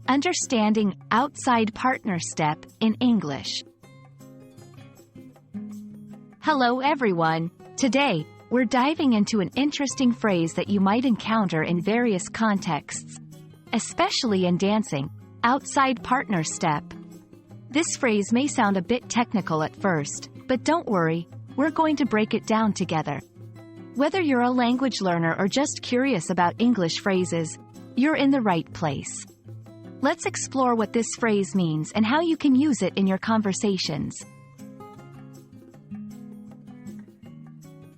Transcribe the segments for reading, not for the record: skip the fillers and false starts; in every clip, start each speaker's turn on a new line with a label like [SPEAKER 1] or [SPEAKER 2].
[SPEAKER 1] Understanding outside partner step in English. Hello everyone. Today, we're diving into an interesting phrase that you might encounter in various contexts, especially in dancing, outside partner step. This phrase may sound a bit technical at first, but don't worry, we're going to break it down together. Whether you're a language learner or just curious about English phrases, you're in the right place. Let's explore what this phrase means and how you can use it in your conversations.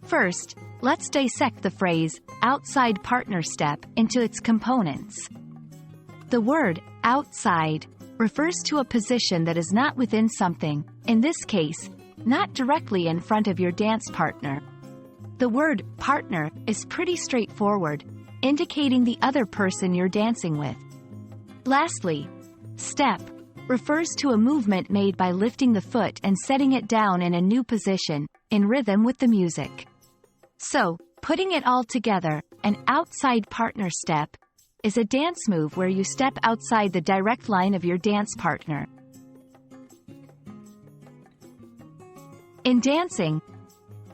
[SPEAKER 1] First, let's dissect the phrase, outside partner step, into its components. The word, outside, refers to a position that is not within something, in this case, not directly in front of your dance partner. The word, partner, is pretty straightforward, indicating the other person you're dancing with. Lastly, step refers to a movement made by lifting the foot and setting it down in a new position, in rhythm with the music. So, putting it all together, an outside partner step is a dance move where you step outside the direct line of your dance partner. In dancing,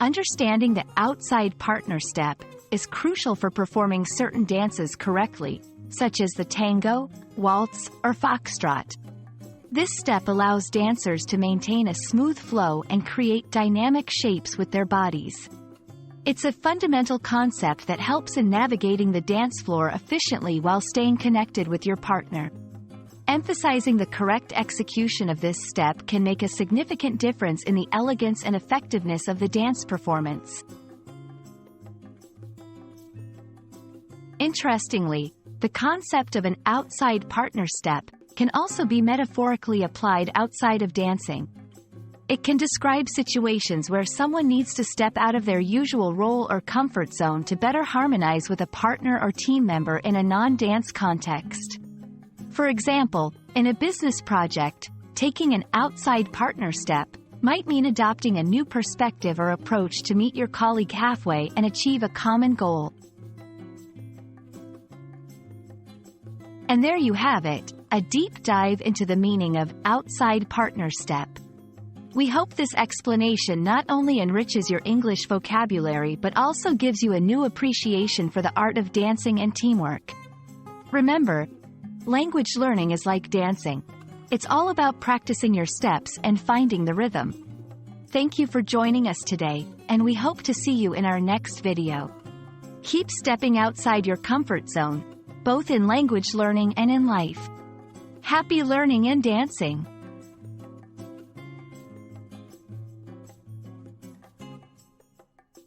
[SPEAKER 1] understanding the outside partner step is crucial for performing certain dances correctly, such as the tango, waltz, or foxtrot. This step allows dancers to maintain a smooth flow and create dynamic shapes with their bodies. It's a fundamental concept that helps in navigating the dance floor efficiently while staying connected with your partner. Emphasizing the correct execution of this step can make a significant difference in the elegance and effectiveness of the dance performance. Interestingly, the concept of an outside partner step can also be metaphorically applied outside of dancing. It can describe situations where someone needs to step out of their usual role or comfort zone to better harmonize with a partner or team member in a non-dance context. For example, in a business project, taking an outside partner step might mean adopting a new perspective or approach to meet your colleague halfway and achieve a common goal. And there you have it, a deep dive into the meaning of outside partner step. We hope this explanation not only enriches your English vocabulary but also gives you a new appreciation for the art of dancing and teamwork. Remember, language learning is like dancing. It's all about practicing your steps and finding the rhythm. Thank you for joining us today, and we hope to see you in our next video. Keep stepping outside your comfort zone, both in language learning and in life. Happy learning and dancing!